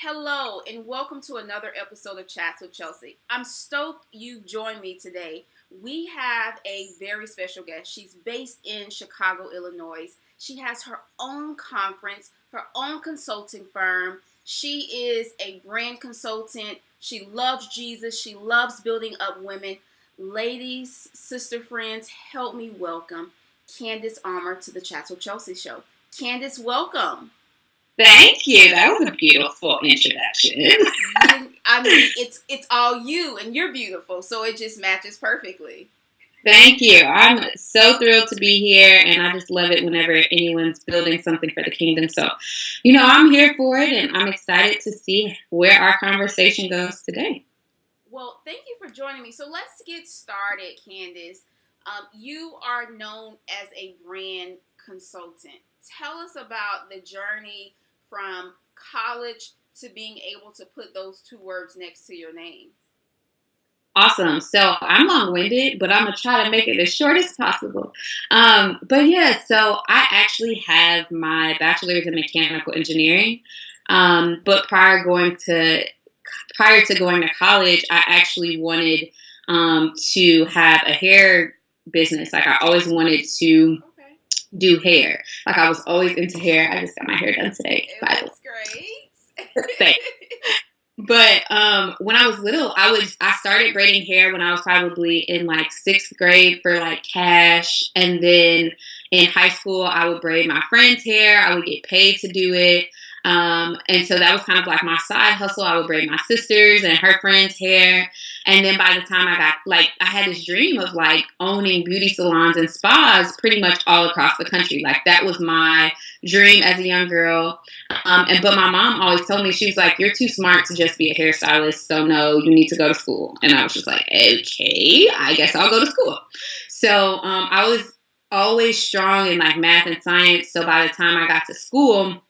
Hello, and welcome to another episode of Chats with Chelsi. I'm stoked you've joined me today. We have a very special guest. She's based in Chicago, Illinois. She has her own conference, her own consulting firm. She is a brand consultant. She loves Jesus. She loves building up women. Ladies, sister friends, help me welcome Candace Armour to the Chats with Chelsi show. Candace, welcome. Thank you. That was a beautiful introduction. It's all you, and you're beautiful, so it just matches perfectly. Thank you. I'm so thrilled to be here, and I just love it whenever anyone's building something for the kingdom. So, I'm here for it, and I'm excited to see where our conversation goes today. Well, thank you for joining me. So let's get started, Candace. You are known as a brand consultant. Tell us about the journey from college to being able to put those two words next to your name. Awesome. So I'm long-winded, but I'm going to try to make it as short as possible. So I actually have my bachelor's in mechanical engineering. But prior to going to college, I actually wanted to have a hair business. Like I always wanted to do hair. Like I was always into hair. I just got my hair done today. It looks great. But when I was little, I started braiding hair when I was probably in like 6th grade for like cash, and then in high school I would braid my friend's hair. I would get paid to do it. And so that was kind of like my side hustle. I would braid my sister's and her friend's hair. And then by the time I had this dream of like owning beauty salons and spas pretty much all across the country. Like that was my dream as a young girl. But my mom always told me, she was like, you're too smart to just be a hairstylist. So no, you need to go to school. And I was just like, okay, I guess I'll go to school. So, I was always strong in like math and science. So by the time I got to school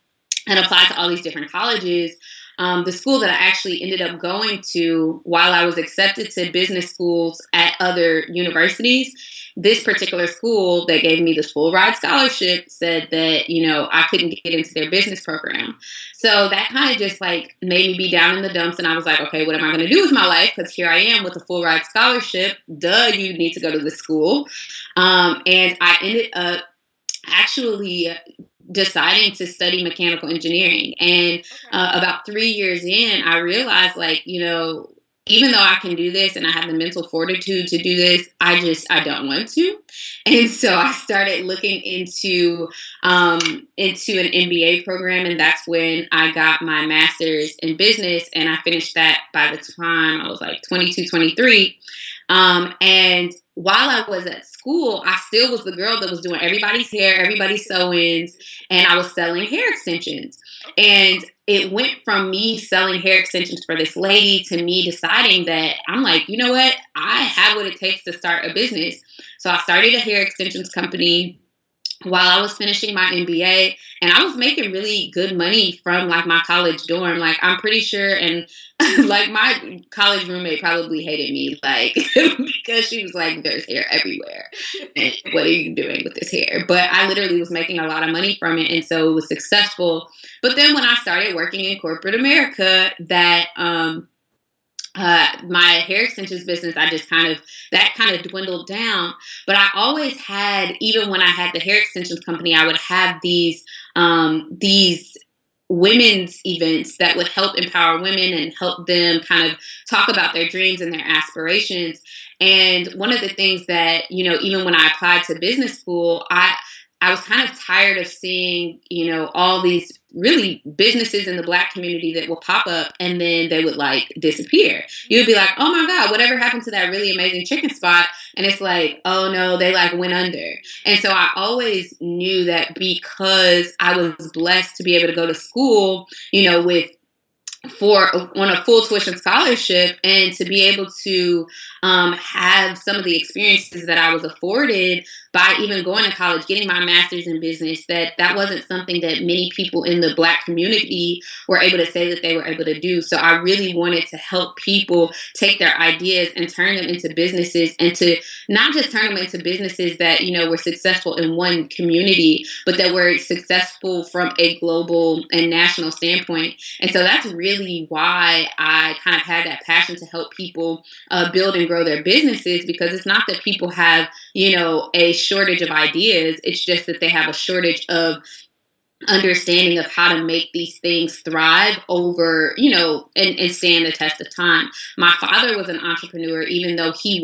and applied to all these different colleges, the school that I actually ended up going to while I was accepted to business schools at other universities, this particular school that gave me this full ride scholarship said that, I couldn't get into their business program. So that kind of just like made me be down in the dumps. And I was like, okay, what am I going to do with my life? Because here I am with a full ride scholarship. Duh, you need to go to the school. And I ended up actually deciding to study mechanical engineering. And about 3 years in, I realized even though I can do this and I have the mental fortitude to do this, I don't want to. And so I started looking into an MBA program. And that's when I got my master's in business. And I finished that by the time I was like 22, 23. And while I was at school, I still was the girl that was doing everybody's hair, everybody's sew-ins, and I was selling hair extensions. And it went from me selling hair extensions for this lady to me deciding that I'm like, you know what? I have what it takes to start a business. So I started a hair extensions company while I was finishing my MBA, and I was making really good money from like my college dorm. Like I'm pretty sure, and like my college roommate probably hated me, like because she was like, "There's hair everywhere, and what are you doing with this hair?" But I literally was making a lot of money from it, and so it was successful. But then when I started working in corporate America, that my hair extensions business, that kind of dwindled down. But I always had, even when I had the hair extensions company, I would have these women's events that would help empower women and help them kind of talk about their dreams and their aspirations. And one of the things that, even when I applied to business school, I was kind of tired of seeing, all these really businesses in the Black community that will pop up and then they would like disappear. You'd be like, oh my God, whatever happened to that really amazing chicken spot? And it's like, oh no, they like went under. And so I always knew that because I was blessed to be able to go to school, on a full tuition scholarship, and to be able to have some of the experiences that I was afforded by even going to college, getting my master's in business, that wasn't something that many people in the Black community were able to say that they were able to do. So I really wanted to help people take their ideas and turn them into businesses, and to not just turn them into businesses that, were successful in one community, but that were successful from a global and national standpoint. And so that's really really why I kind of had that passion to help people build and grow their businesses, because it's not that people have, a shortage of ideas. It's just that they have a shortage of understanding of how to make these things thrive over, and stand the test of time. My father was an entrepreneur, even though he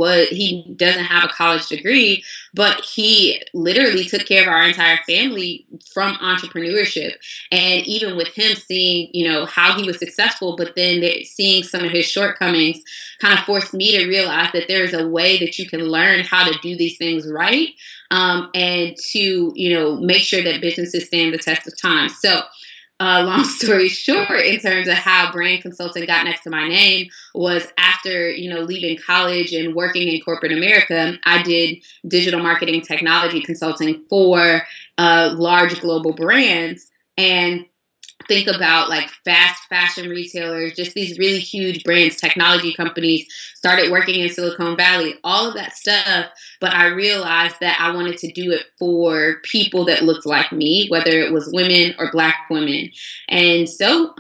doesn't have a college degree, but he literally took care of our entire family from entrepreneurship. And even with him seeing, how he was successful, but then seeing some of his shortcomings kind of forced me to realize that there is a way that you can learn how to do these things right. And to, make sure that businesses stand the test of time. So, long story short, in terms of how brand consulting got next to my name, was after, leaving college and working in corporate America, I did digital marketing technology consulting for large global brands. And think about like fast fashion retailers, just these really huge brands, technology companies, started working in Silicon Valley, all of that stuff. But I realized that I wanted to do it for people that looked like me, whether it was women or Black women. And so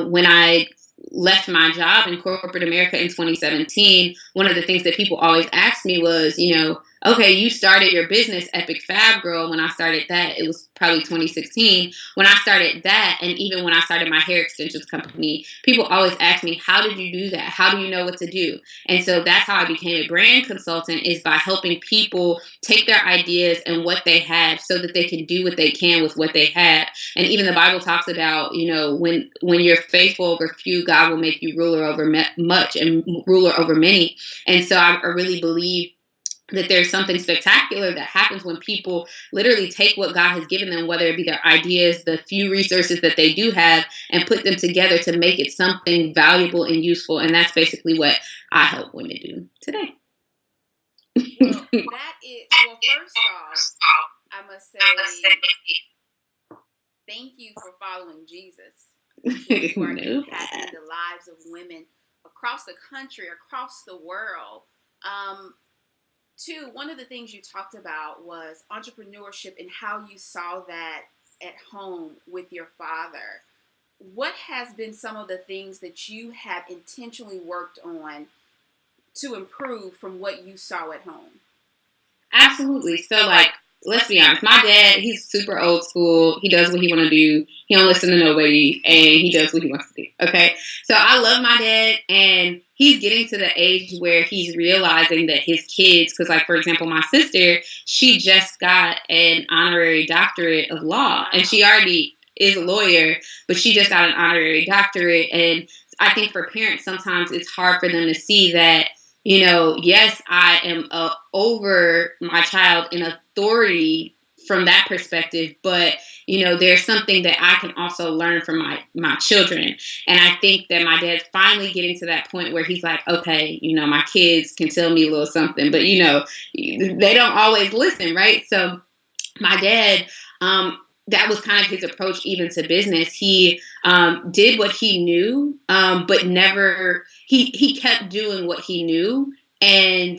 when I left my job in corporate America in 2017, one of the things that people always asked me was, okay, you started your business, Epic Fab Girl. When I started that, it was probably 2016. When I started that, and even when I started my hair extensions company, people always ask me, how did you do that? How do you know what to do? And so that's how I became a brand consultant, is by helping people take their ideas and what they have so that they can do what they can with what they have. And even the Bible talks about, when you're faithful over few, God will make you ruler over much and ruler over many. And so I really believe that there's something spectacular that happens when people literally take what God has given them, whether it be their ideas, the few resources that they do have, and put them together to make it something valuable and useful. And that's basically what I help women do today. Well, first off, I must say thank you for following Jesus. You are impacting the lives of women across the country, across the world. Two, one of the things you talked about was entrepreneurship and how you saw that at home with your father. What has been some of the things that you have intentionally worked on to improve from what you saw at home? Absolutely. So, let's be honest. My dad, he's super old school. He does what he want to do. He don't listen to nobody, and he does what he wants to do. Okay. So I love my dad, and he's getting to the age where he's realizing that his kids, because for example, my sister, she just got an honorary doctorate of law, and she already is a lawyer, but she just got an honorary doctorate. And I think for parents, sometimes it's hard for them to see that, yes, I am over my child in authority from that perspective, but, there's something that I can also learn from my children. And I think that my dad's finally getting to that point where he's like, okay, my kids can tell me a little something, but, they don't always listen, right? So my dad, that was kind of his approach even to business. He did what he knew, but never, he kept doing what he knew. And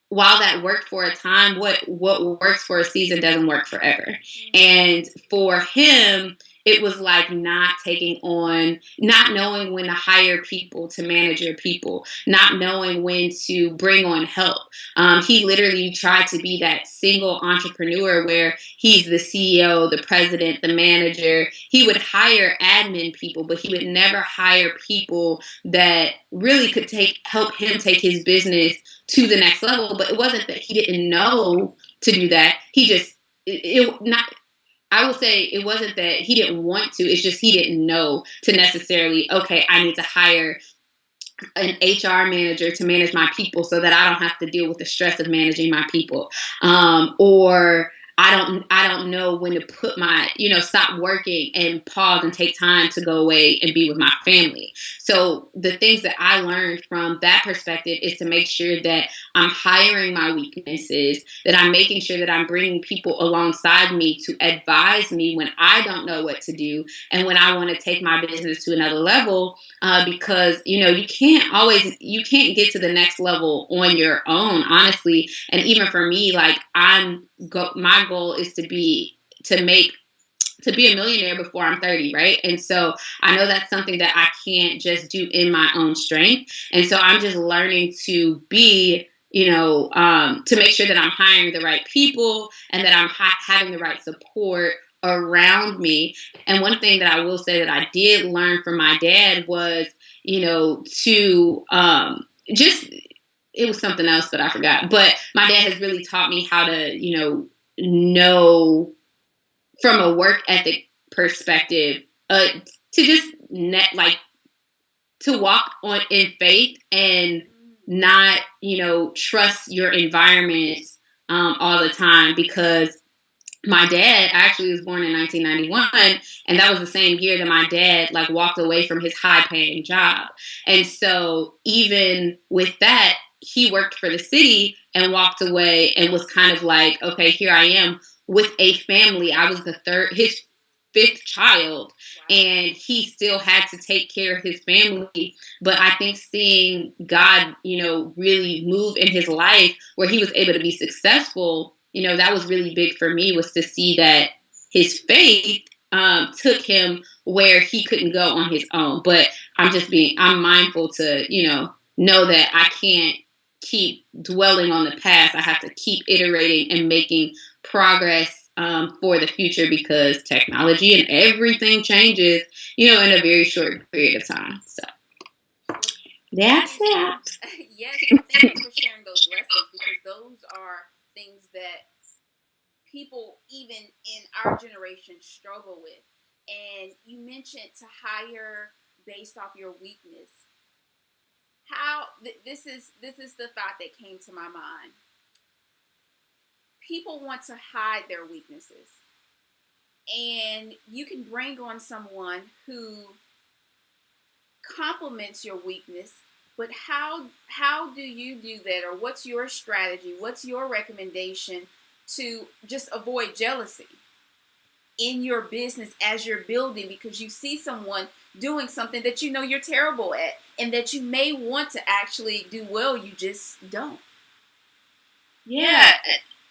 while that worked for a time, what works for a season doesn't work forever. And for him, it was like not knowing when to hire people to manage your people, not knowing when to bring on help. He literally tried to be that single entrepreneur where he's the CEO, the president, the manager. He would hire admin people, but he would never hire people that really could help him take his business to the next level. But it wasn't that he didn't know to do that. I will say it wasn't that he didn't want to. It's just he didn't know to necessarily, okay, I need to hire an HR manager to manage my people so that I don't have to deal with the stress of managing my people. Or I don't know when to put my, stop working and pause and take time to go away and be with my family. So the things that I learned from that perspective is to make sure that I'm hiring my weaknesses, that I'm making sure that I'm bringing people alongside me to advise me when I don't know what to do and when I want to take my business to another level, because, you can't get to the next level on your own, honestly. And even for me, my goal is to to be a millionaire before I'm 30, right? And so I know that's something that I can't just do in my own strength. And so I'm just learning to be, to make sure that I'm hiring the right people and that I'm having the right support around me. And one thing that I will say that I did learn from my dad was, to just, it was something else that I forgot. But my dad has really taught me how to, know from a work ethic perspective, to just to walk on in faith and not, trust your environment all the time. Because my dad actually was born in 1991, and that was the same year that my dad walked away from his high paying job. And so even with that, he worked for the city and walked away and was kind of like, okay, here I am with a family. I was his fifth child, and he still had to take care of his family. But I think seeing God, really move in his life where he was able to be successful, that was really big for me, was to see that his faith took him where he couldn't go on his own. But I'm mindful to, know that I can't keep dwelling on the past. I have to keep iterating and making progress for the future, because technology and everything changes, in a very short period of time. So that's that. Yes, thank you for sharing those lessons, because those are things that people even in our generation struggle with. And you mentioned to hire based off your weakness. This is the thought that came to my mind. People want to hide their weaknesses, and you can bring on someone who complements your weakness. But how do you do that, or what's your strategy? What's your recommendation to just avoid jealousy in your business as you're building, because you see someone doing something that you're terrible at and that you may want to actually do well, you just don't? Yeah.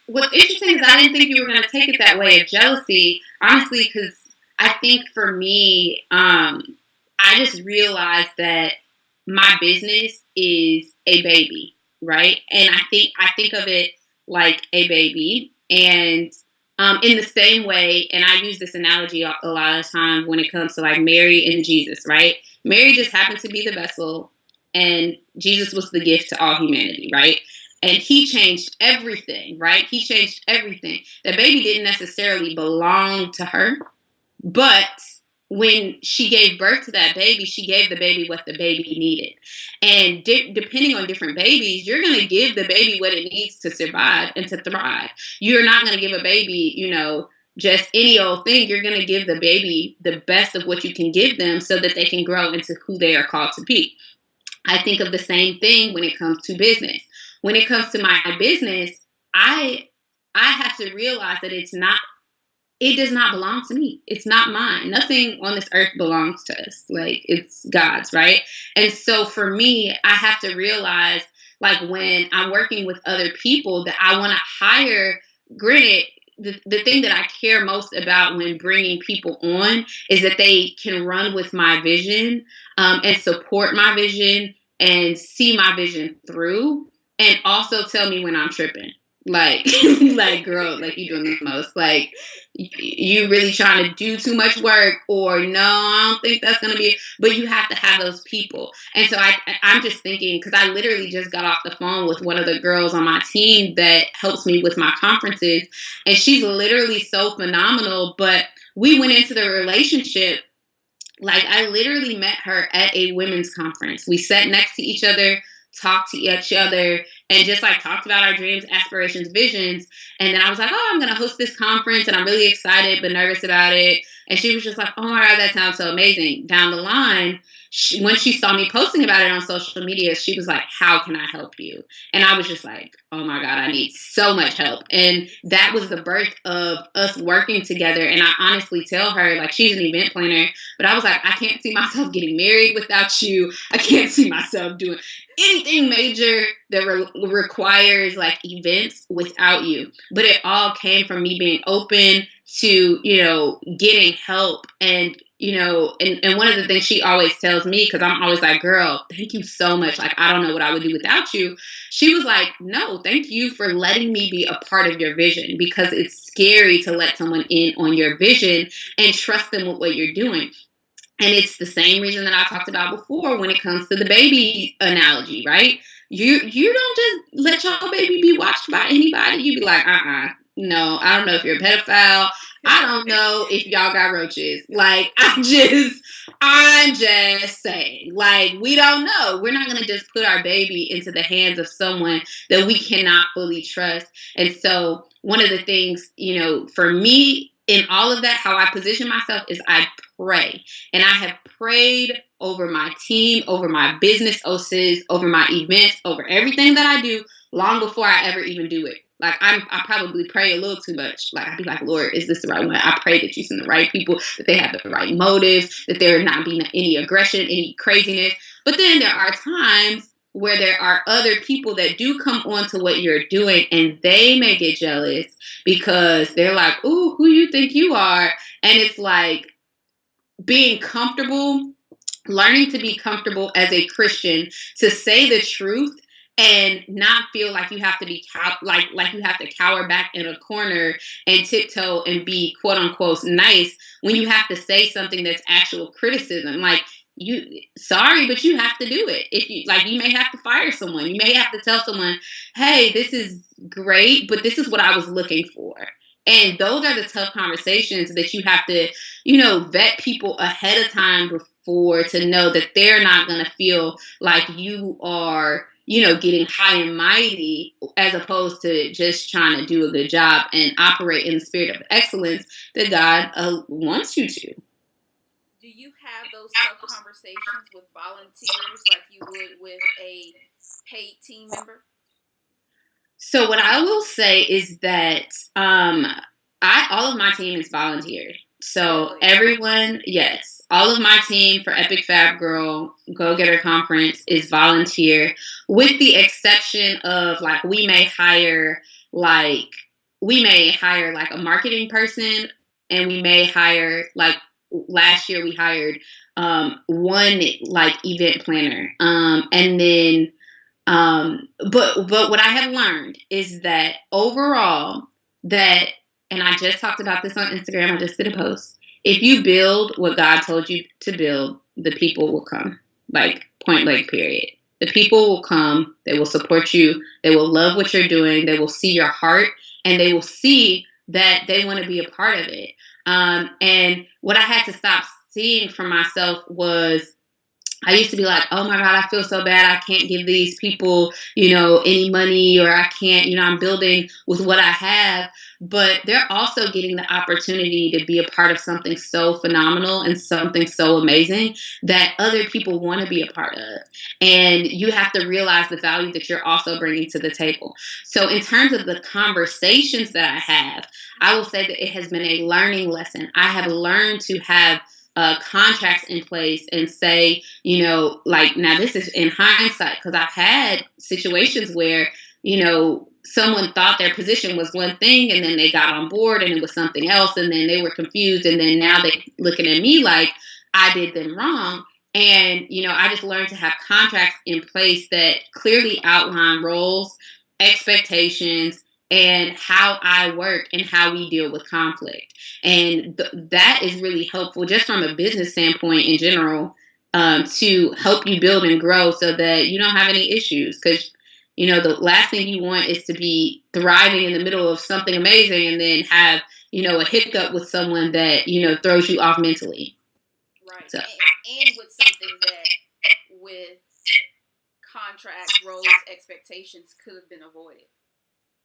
What's interesting is I didn't think you were going to take it that way, of jealousy, honestly, because I think for me, I just realized that my business is a baby, right? And I think of it like a baby. And in the same way, and I use this analogy a lot of time when it comes to Mary and Jesus, right? Mary just happened to be the vessel, and Jesus was the gift to all humanity, right? And he changed everything, right? He changed everything. The baby didn't necessarily belong to her, but when she gave birth to that baby, she gave the baby what the baby needed. And depending on different babies, you're going to give the baby what it needs to survive and to thrive. You're not going to give a baby, just any old thing. You're going to give the baby the best of what you can give them so that they can grow into who they are called to be. I think of the same thing when it comes to business. When it comes to my business, I have to realize that it does not belong to me. It's not mine. Nothing on this earth belongs to us. It's God's, right? And so for me, I have to realize, when I'm working with other people, that I want to hire, granted, the thing that I care most about when bringing people on is that they can run with my vision and support my vision and see my vision through, and also tell me when I'm tripping. Girl, you doing the most. You really trying to do too much work, or no, I don't think that's going to be, but you have to have those people. And so I'm just thinking, because I literally just got off the phone with one of the girls on my team that helps me with my conferences, and she's literally so phenomenal, but we went into the relationship, I literally met her at a women's conference. We sat next to each other, talked to each other, and just talked about our dreams, aspirations, visions. And then I was like, oh, I'm going to host this conference, and I'm really excited but nervous about it. And she was just like, oh my God, that sounds so amazing. Down the line, when she saw me posting about it on social media, she was like, how can I help you? And I was just like, oh my God, I need so much help. And that was the birth of us working together. And I honestly tell her, she's an event planner, but I was like, I can't see myself getting married without you. I can't see myself doing anything major that requires events without you. But it all came from me being open, to, getting help. And, and one of the things she always tells me, because I'm always like, girl, thank you so much. Like, I don't know what I would do without you. She was like, no, thank you for letting me be a part of your vision, because it's scary to let someone in on your vision and trust them with what you're doing. And it's the same reason that I talked about before when it comes to the baby analogy, right? You don't just let your baby be watched by anybody. You be like, no, I don't know if you're a pedophile. I don't know if y'all got roaches. Like, I'm just saying, like, we don't know. We're not going to just put our baby into the hands of someone that we cannot fully trust. And so one of the things, for me in all of that, how I position myself is I pray. And I have prayed over my team, over my business OSs, over my events, over everything that I do long before I ever even do it. Like, I probably pray a little too much. Like, I'd be like, Lord, is this the right one? I pray that you send the right people, that they have the right motives, that there not be any aggression, any craziness. But then there are times where there are other people that do come on to what you're doing, and they may get jealous because they're like, ooh, who you think you are? And it's like, being comfortable, learning to be comfortable as a Christian to say the truth and not feel like you have to be like you have to cower back in a corner and tiptoe and be quote unquote nice when you have to say something that's actual criticism. Like, sorry, but you have to do it. If you may have to fire someone. You may have to tell someone, hey, this is great, but this is what I was looking for. And those are the tough conversations that you have to, vet people ahead of time before to know that they're not going to feel like you are, getting high and mighty as opposed to just trying to do a good job and operate in the spirit of excellence that God wants you to. Do you have those tough conversations with volunteers like you would with a paid team member? So what I will say is that all of my team is volunteer. So everyone, yes, all of my team for Epic Fab Girl Go Getter Conference is volunteer, with the exception of like we may hire like a marketing person, and we may hire like last year we hired one like event planner, and then. But what I have learned is that overall and I just talked about this on Instagram, I just did a post. If you build what God told you to build, the people will come. Like, point blank, period. The people will come, they will support you, they will love what you're doing, they will see your heart, and they will see that they want to be a part of it. And what I had to stop seeing for myself was, I used to be like, oh my God, I feel so bad. I can't give these people, any money, or I can't, I'm building with what I have. But they're also getting the opportunity to be a part of something so phenomenal and something so amazing that other people want to be a part of. And you have to realize the value that you're also bringing to the table. So in terms of the conversations that I have, I will say that it has been a learning lesson. I have learned to have contracts in place and say, like, now this is in hindsight, because I've had situations where, someone thought their position was one thing and then they got on board and it was something else, and then they were confused, and then now they looking at me like I did them wrong. And, I just learned to have contracts in place that clearly outline roles, expectations, and how I work and how we deal with conflict. And that is really helpful just from a business standpoint in general, to help you build and grow so that you don't have any issues. Because, the last thing you want is to be thriving in the middle of something amazing and then have, a hiccup with someone that, throws you off mentally. Right. So. And with something that with contracts, roles, expectations could have been avoided.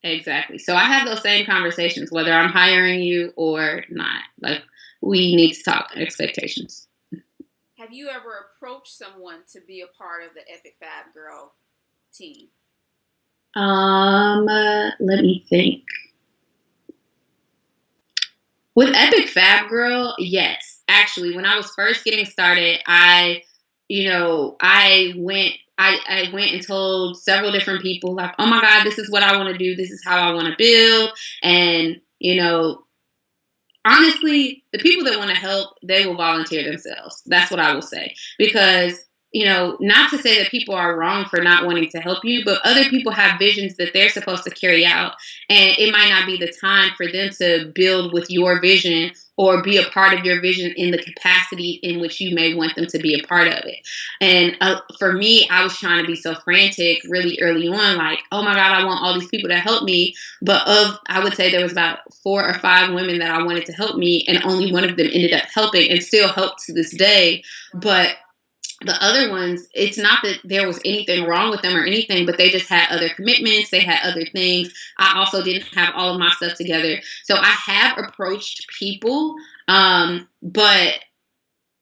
Exactly. So I have those same conversations, whether I'm hiring you or not. Like, we need to talk expectations. Have you ever approached someone to be a part of the Epic Fab Girl team? Let me think. With Epic Fab Girl, yes. Actually, when I was first getting started, I went and told several different people, like, oh my God, this is what I want to do. This is how I want to build. And, honestly, the people that want to help, they will volunteer themselves. That's what I will say. Because, not to say that people are wrong for not wanting to help you, but other people have visions that they're supposed to carry out. And it might not be the time for them to build with your vision or be a part of your vision in the capacity in which you may want them to be a part of it. And for me, I was trying to be so frantic really early on, like, oh my God, I want all these people to help me. But I would say there was about 4 or 5 women that I wanted to help me, and only one of them ended up helping and still helps to this day. But the other ones, it's not that there was anything wrong with them or anything, but they just had other commitments. They had other things. I also didn't have all of my stuff together. So I have approached people, but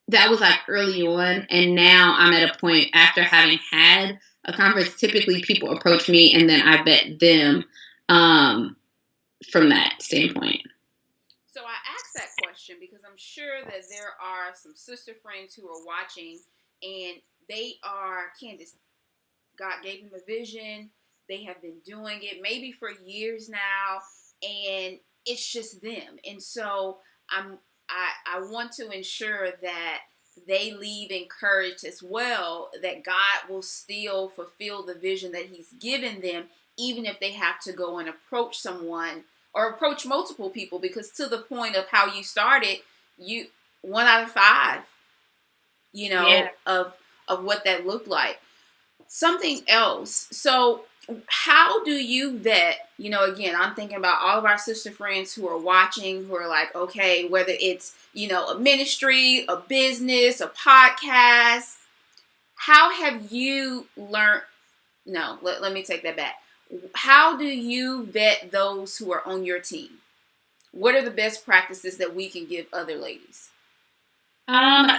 that was like early on. And now I'm at a point after having had a conference, typically people approach me and then I vet them from that standpoint. So I asked that question because I'm sure that there are some sister friends who are watching, and they are, Candace, God gave them a vision. They have been doing it maybe for years now, and it's just them. And so I want to ensure that they leave encouraged as well, that God will still fulfill the vision that He's given them, even if they have to go and approach someone or approach multiple people. Because to the point of how you started, 1 out of 5, of what that looked like. Something else. So how do you vet, again, I'm thinking about all of our sister friends who are watching, who are like, okay, whether it's, a ministry, a business, a podcast, how have you learned? No, let me take that back. How do you vet those who are on your team? What are the best practices that we can give other ladies?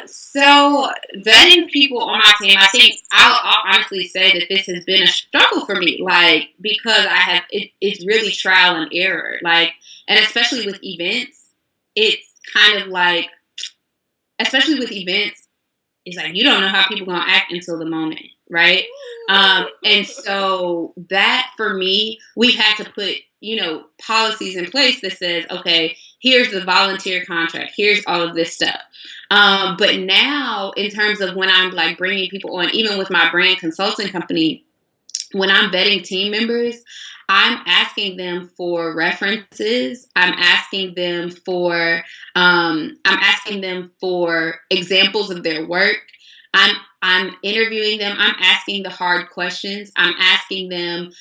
So vetting people on my team, I think I'll honestly say that this has been a struggle for me, like, because it's really trial and error, like, and especially with events, it's kind of like, it's like, you don't know how people are going to act until the moment, right? And so that, for me, we've had to put, policies in place that says, okay, here's the volunteer contract, here's all of this stuff. But now, in terms of when I'm like bringing people on, even with my brand consulting company, when I'm vetting team members, I'm asking them for references. I'm asking them for examples of their work. I'm interviewing them. I'm asking the hard questions. I'm asking them,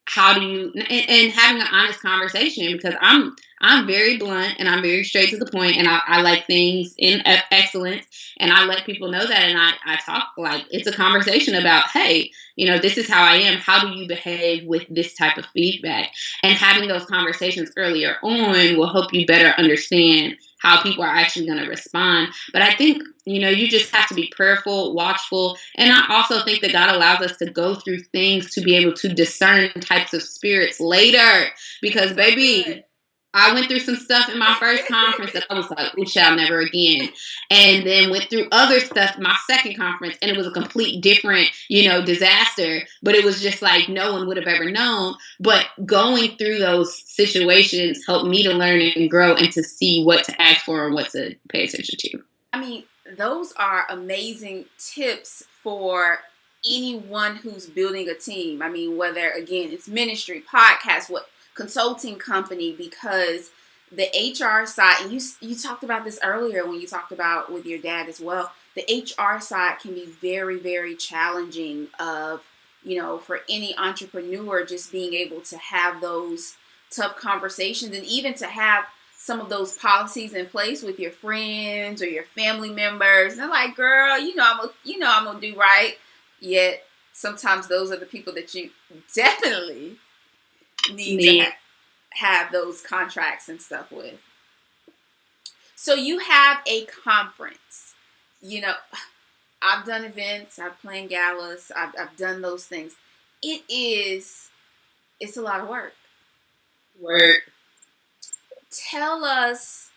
how do you, and having an honest conversation, because I'm very blunt and I'm very straight to the point, and I like things in excellence, and I let people know that, and I talk like it's a conversation about, hey, this is how I am. How do you behave with this type of feedback? And having those conversations earlier on will help you better understand how people are actually going to respond. But I think, you just have to be prayerful, watchful. And I also think that God allows us to go through things to be able to discern types of spirits later. Because, baby, I went through some stuff in my first conference that I was like, we shall never again. And then went through other stuff in my second conference, and it was a complete different, disaster. But it was just like no one would have ever known. But going through those situations helped me to learn and grow and to see what to ask for and what to pay attention to. I mean, those are amazing tips for anyone who's building a team. I mean, whether, again, it's ministry, podcast, consulting company, because the HR side, and you talked about this earlier when you talked about with your dad as well, the HR side can be very, very challenging for any entrepreneur, just being able to have those tough conversations, and even to have some of those policies in place with your friends or your family members. And they're like, girl, I'm gonna do right. Yet sometimes those are the people that you definitely need to have those contracts and stuff with. So you have a conference. I've done events, I've planned galas, I've done those things. It's a lot of work. Tell us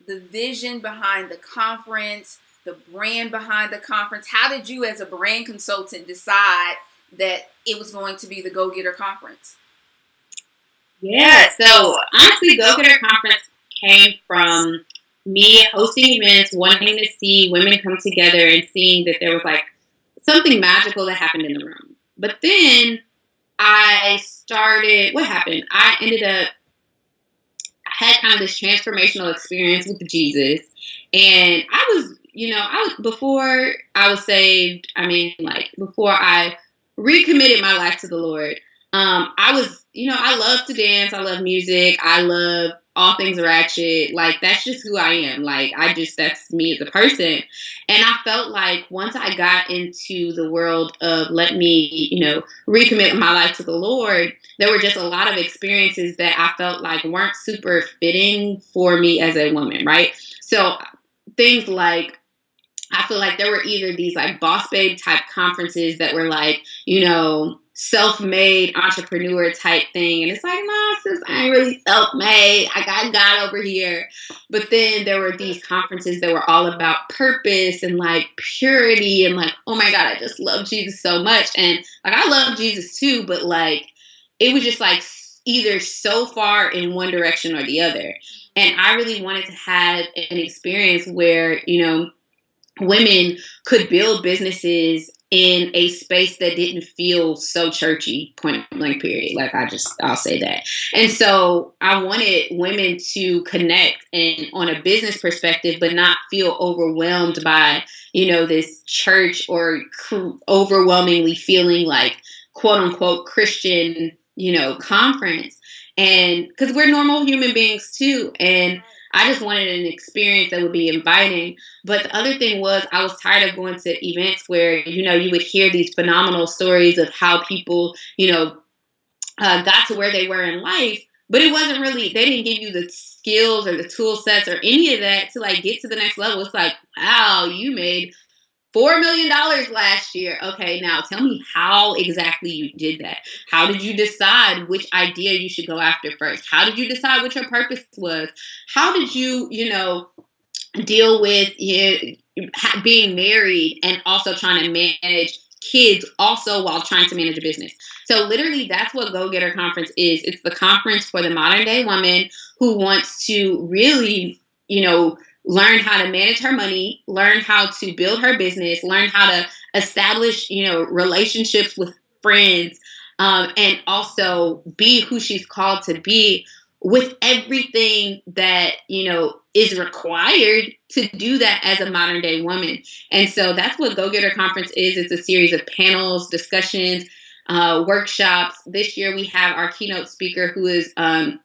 the vision behind the conference, the brand behind the conference. How did you, as a brand consultant, decide that it was going to be the Go Getter Conference? Yeah, so honestly, Go Getter Conference came from me hosting events, wanting to see women come together and seeing that there was like something magical that happened in the room. But then what happened? I had kind of this transformational experience with Jesus. And before I was saved, before I recommitted my life to the Lord, I love to dance. I love music. I love all things ratchet. Like, that's just who I am. That's me as a person. And I felt like once I got into the world of let me, recommit my life to the Lord, there were just a lot of experiences that I felt like weren't super fitting for me as a woman, right? So things like, I feel like there were either these like boss babe type conferences that were like, self-made entrepreneur type thing. And it's like, nah, sis, I ain't really self-made. I got God over here. But then there were these conferences that were all about purpose and like purity and like, oh my God, I just love Jesus so much. And like, I love Jesus too, but like, it was just like either so far in one direction or the other. And I really wanted to have an experience where, women could build businesses in a space that didn't feel so churchy, point blank period. Like, I'll say that. And so I wanted women to connect and on a business perspective, but not feel overwhelmed by, this church or overwhelmingly feeling like quote unquote Christian, conference. And because we're normal human beings too. And I just wanted an experience that would be inviting. But the other thing was I was tired of going to events where, you would hear these phenomenal stories of how people, got to where they were in life. But it wasn't really, they didn't give you the skills or the tool sets or any of that to like get to the next level. It's like, wow, you made $4 million last year. Okay, now tell me how exactly you did that. How did you decide which idea you should go after first? How did you decide what your purpose was? How did you, deal with being married and also trying to manage kids also while trying to manage a business? So literally that's what Go Getter Conference is. It's the conference for the modern day woman who wants to really, learn how to manage her money, learn how to build her business, learn how to establish, relationships with friends, and also be who she's called to be with everything that, is required to do that as a modern day woman. And so that's what Go Getter Conference is. It's a series of panels, discussions, workshops. This year we have our keynote speaker who is the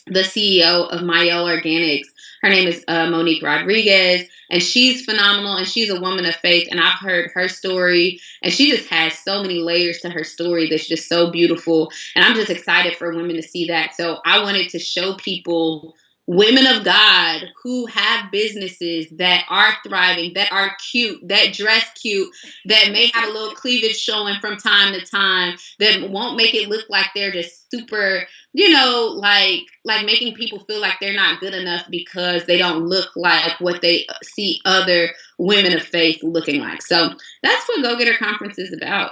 CEO of Mayel Organics. Her name is Monique Rodriguez, and she's phenomenal, and she's a woman of faith, and I've heard her story, and she just has so many layers to her story that's just so beautiful, and I'm just excited for women to see that. So I wanted to show people women of God who have businesses that are thriving, that are cute, that dress cute, that may have a little cleavage showing from time to time, that won't make it look like they're just super, like making people feel like they're not good enough because they don't look like what they see other women of faith looking like. So that's what Go Getter Conference is about.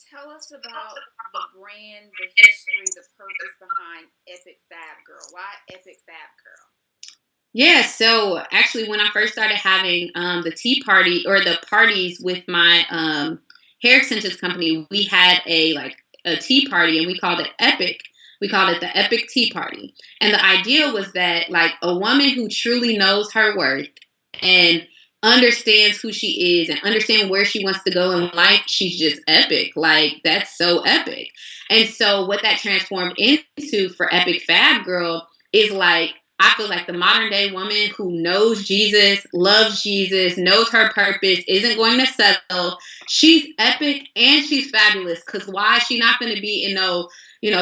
Tell us about the brand, the history, the purpose behind Epic Fab Girl. Why Epic Fab Girl? Yeah, so actually when I first started having the tea party or the parties with my hair extensions company, we had a tea party and we called it Epic. We called it the Epic Tea Party. And the idea was that like a woman who truly knows her worth and understands who she is and understand where she wants to go in life, she's just epic. Like, that's so epic. And so what that transformed into for Epic Fab Girl is like, I feel like the modern day woman who knows Jesus, loves Jesus, knows her purpose, isn't going to settle. She's epic and she's fabulous. Because why is she not going to be in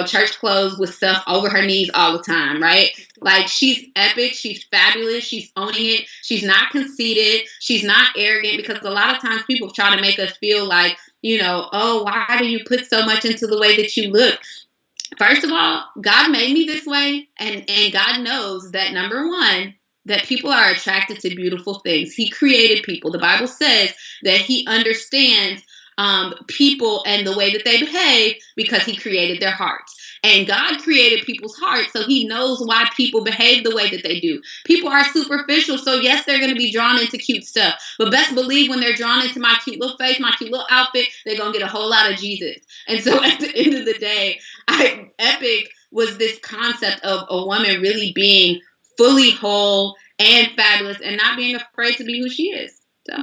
church clothes with stuff over her knees all the time, right? Like, she's epic, she's fabulous, she's owning it, she's not conceited, she's not arrogant, because a lot of times people try to make us feel like, oh, why do you put so much into the way that you look? First of all, God made me this way, and God knows that, number one, that people are attracted to beautiful things. He created people. The Bible says that he understands people and the way that they behave because he created their hearts. And God created people's hearts, so he knows why people behave the way that they do. People are superficial, so yes, they're going to be drawn into cute stuff. But best believe when they're drawn into my cute little face, my cute little outfit, they're going to get a whole lot of Jesus. And so at the end of the day, Epic was this concept of a woman really being fully whole and fabulous and not being afraid to be who she is. So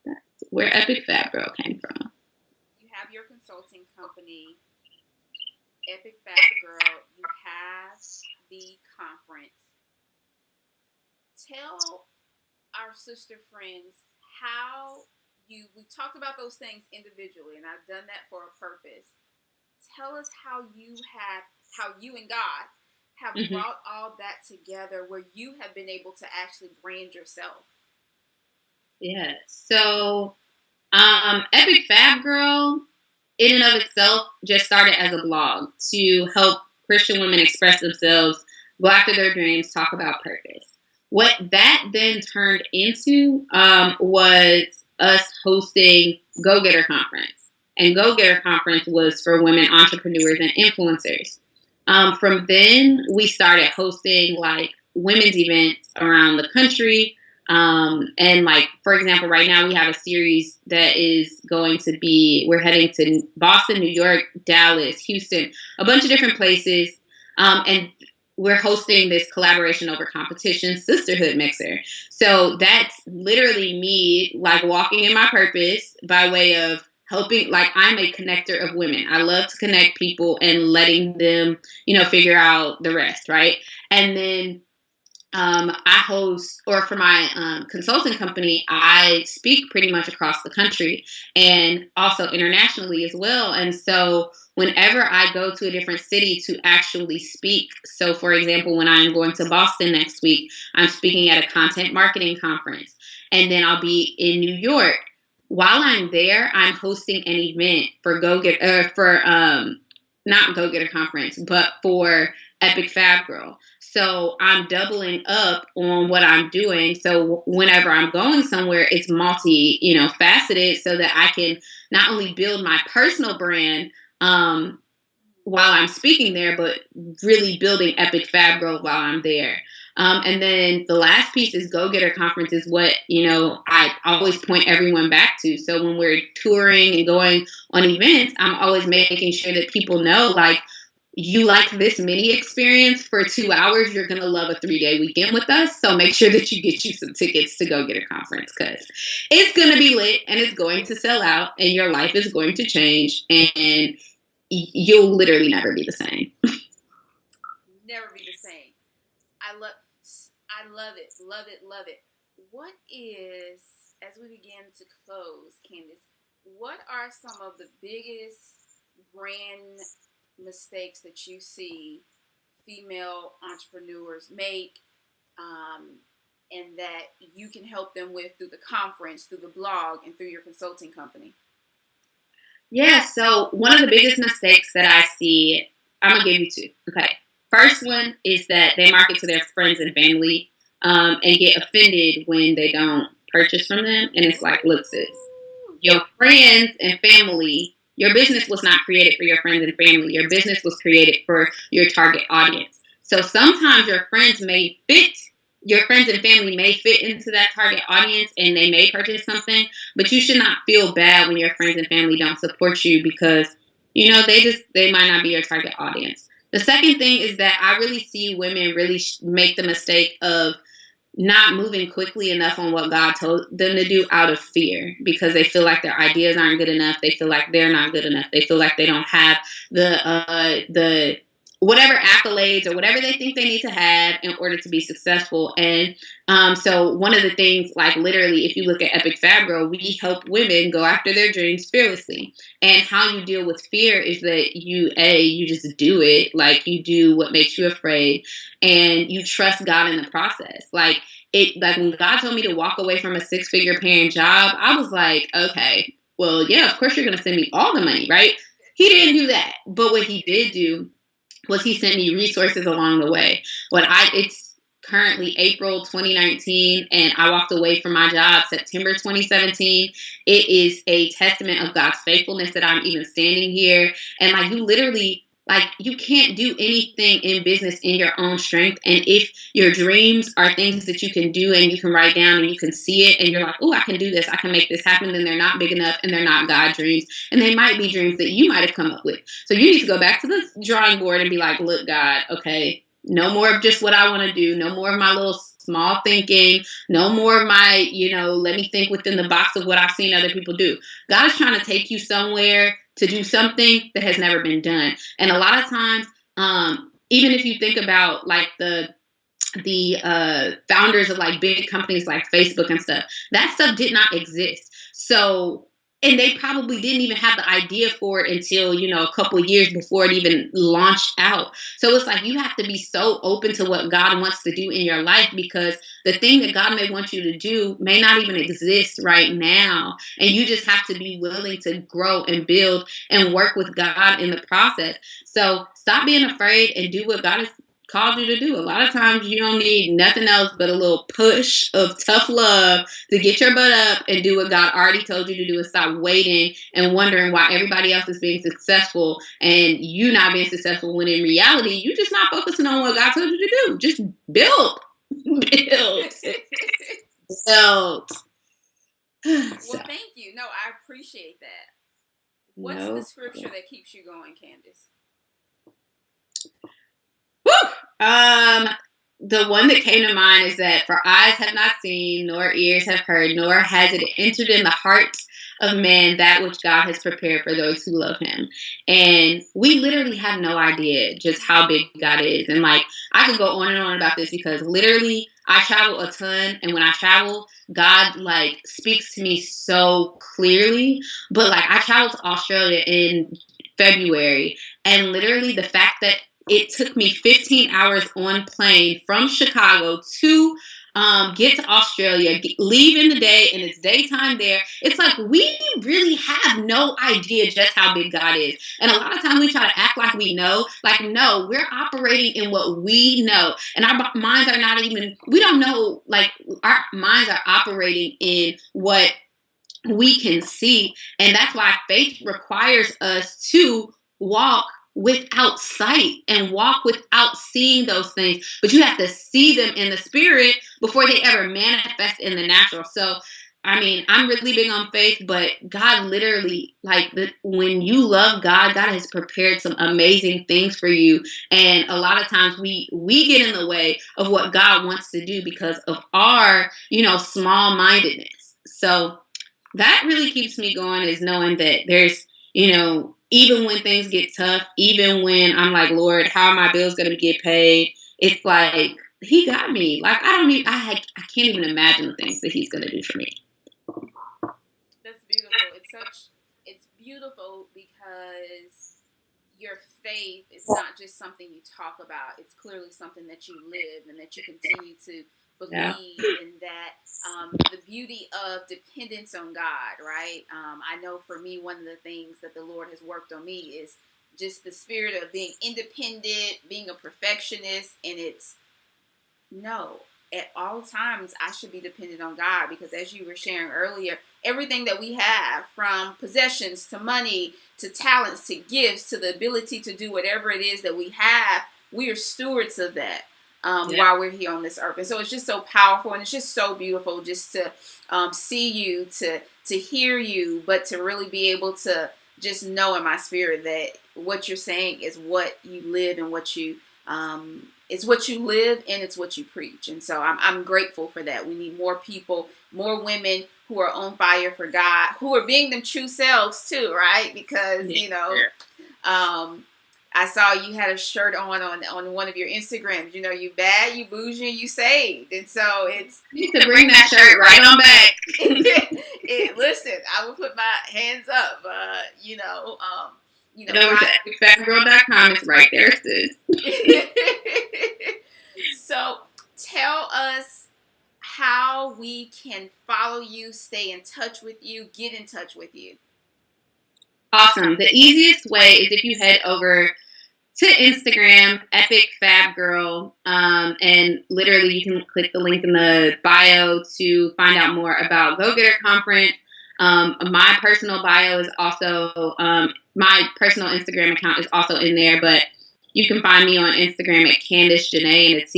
that's where Epic Fab Girl came from. You have your consulting company, Epic Fab Girl. You have the conference. Tell our sister friends how we talked about those things individually, and I've done that for a purpose. Tell us how you and God have brought all that together where you have been able to actually brand yourself. Yeah. So, Epic Fab Girl, in and of itself, just started as a blog to help Christian women express themselves, go after their dreams, talk about purpose. What that then turned into was us hosting Go Getter Conference. And Go Getter Conference was for women entrepreneurs and influencers. From then, we started hosting like women's events around the country. And like, for example, right now we have a series that is going to be, we're heading to Boston, New York, Dallas, Houston, a bunch of different places. And we're hosting this collaboration over competition sisterhood mixer. So that's literally me like walking in my purpose by way of helping, like I'm a connector of women. I love to connect people and letting them, figure out the rest, right? And then I host, or for my consulting company, I speak pretty much across the country and also internationally as well. And so whenever I go to a different city to actually speak, so for example, when I'm going to Boston next week, I'm speaking at a content marketing conference, and then I'll be in New York. While I'm there, I'm hosting an event for not Go Getter Conference, but for Epic Fab Girl. So I'm doubling up on what I'm doing. So whenever I'm going somewhere, it's faceted so that I can not only build my personal brand while I'm speaking there, but really building Epic Fab Girl while I'm there. And then the last piece is Go Getter Conference is what, I always point everyone back to. So when we're touring and going on events, I'm always making sure that people know, like, you like this mini experience for 2 hours, you're going to love a 3-day weekend with us. So make sure that you get you some tickets to Go Getter Conference because it's going to be lit and it's going to sell out and your life is going to change and you'll literally never be the same. Never be the same. I love it. Love it. Love it. What is, as we begin to close, Candace, what are some of the biggest brand mistakes that you see female entrepreneurs make and that you can help them with through the conference, through the blog, and through your consulting company? Yeah, so one of the biggest mistakes that I see, I'm going to give you two. Okay. First one is that they market to their friends and family and get offended when they don't purchase from them. And it's like, look, sis, your friends and family, your business was not created for your friends and family. Your business was created for your target audience. So sometimes your friends and family may fit into that target audience and they may purchase something, but you should not feel bad when your friends and family don't support you because, they might not be your target audience. The second thing is that I really see women really make the mistake of not moving quickly enough on what God told them to do out of fear because they feel like their ideas aren't good enough. They feel like they're not good enough. They feel like they don't have the whatever accolades or whatever they think they need to have in order to be successful. And so one of the things, like literally, if you look at Epic Fab Girl, we help women go after their dreams fearlessly. And how you deal with fear is that you just do it. Like you do what makes you afraid and you trust God in the process. Like when God told me to walk away from a 6-figure paying job, I was like, okay, well, yeah, of course you're going to send me all the money, right? He didn't do that. But what he did do was he sent me resources along the way. It's currently April 2019, and I walked away from my job September 2017. It is a testament of God's faithfulness that I'm even standing here. And like you literally Like, you can't do anything in business in your own strength. And if your dreams are things that you can do and you can write down and you can see it and you're like, oh, I can do this, I can make this happen, then they're not big enough and they're not God dreams. And they might be dreams that you might have come up with. So you need to go back to the drawing board and be like, look, God, okay, no more of just what I want to do. No more of my little small thinking. No more of my, let me think within the box of what I've seen other people do. God is trying to take you somewhere to do something that has never been done. And a lot of times, even if you think about like the founders of like big companies like Facebook and stuff, that stuff did not exist. So, and they probably didn't even have the idea for it until, a couple of years before it even launched out. So it's like, you have to be so open to what God wants to do in your life, because the thing that God may want you to do may not even exist right now. And you just have to be willing to grow and build and work with God in the process. So stop being afraid and do what God has called you to do. A lot of times you don't need nothing else but a little push of tough love to get your butt up and do what God already told you to do, and stop waiting and wondering why everybody else is being successful and you not being successful, when in reality you just not focusing on what God told you to do. Just build. Build. Well, thank you. No, I appreciate that. What's the scripture that keeps you going, Candace? The one that came to mind is that for eyes have not seen, nor ears have heard, nor has it entered in the heart of man that which God has prepared for those who love him. And we literally have no idea just how big God is. And like, I could go on and on about this, because literally I travel a ton, and when I travel, God like speaks to me so clearly. But like, I traveled to Australia in February, and literally the fact that it took me 15 hours on plane from Chicago to get to Australia, leave in the day, and it's daytime there. It's like, we really have no idea just how big God is. And a lot of times we try to act like we know. Like, no, we're operating in what we know. And our minds are not even, we don't know, like, our minds are operating in what we can see. And that's why faith requires us to walk without sight and walk without seeing those things. But you have to see them in the spirit before they ever manifest in the natural. So, I mean, I'm really big on faith, but God literally, like, when you love God, God has prepared some amazing things for you. And a lot of times we get in the way of what God wants to do because of our, small-mindedness. So that really keeps me going, is knowing that there's, even when things get tough, even when I'm like, Lord, how are my bills going to get paid? It's like, he got me. Like, I can't even imagine the things that he's going to do for me. That's beautiful. It's beautiful because your faith is not just something you talk about. It's clearly something that you live and that you continue to believe in, that the beauty of dependence on God, right? I know for me, one of the things that the Lord has worked on me is just the spirit of being independent, being a perfectionist, and it's no. At all times, I should be dependent on God, because as you were sharing earlier, everything that we have, from possessions to money to talents to gifts to the ability to do whatever it is that we have, we are stewards of that. While we're here on this earth. And so it's just so powerful, and it's just so beautiful just to see you, to hear you, but to really be able to just know in my spirit that what you're saying is what you live and what you it's what you live and it's what you preach. And so I'm grateful for that. We need more people, more women who are on fire for God, who are being them true selves too, right? Because I saw you had a shirt on one of your Instagrams. You bad, you bougie, you saved. And so it's... You need to bring that shirt right on back. Listen, I will put my hands up. Over to epicfabgirl.com. It's right there, sis. So tell us how we can follow you, stay in touch with you, get in touch with you. Awesome. The easiest way is if you head over to Instagram, Epic Fab Girl, and literally you can click the link in the bio to find out more about Go Getter Conference. My personal bio is also, my personal Instagram account is also in there, but you can find me on Instagram at Candace Janae, and it's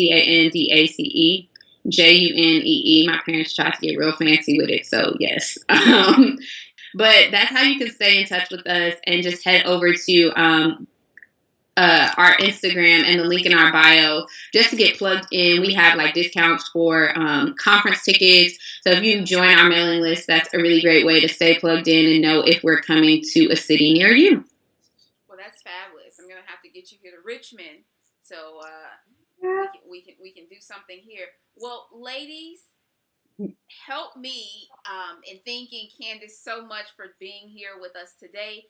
CandaceJunee. My parents tried to get real fancy with it, so yes. But that's how you can stay in touch with us, and just head over to our Instagram and the link in our bio just to get plugged in. We have like discounts for conference tickets. So if you join our mailing list, that's a really great way to stay plugged in and know if we're coming to a city near you. Well, that's fabulous. I'm gonna have to get you here to Richmond, so we can do something here. Well, ladies, help me in thanking Candace so much for being here with us today.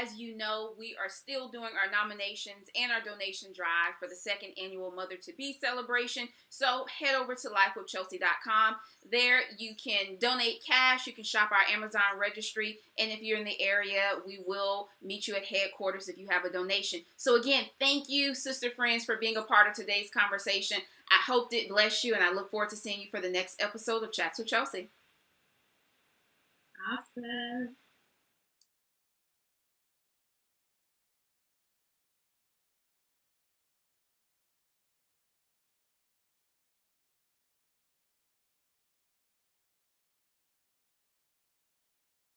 As you know, we are still doing our nominations and our donation drive for the second annual Mother-to-Be celebration. So head over to lifewithchelsi.com. There you can donate cash. You can shop our Amazon registry. And if you're in the area, we will meet you at headquarters if you have a donation. So again, thank you, sister friends, for being a part of today's conversation. I hope it bless you, and I look forward to seeing you for the next episode of Chats with Chelsi. Awesome.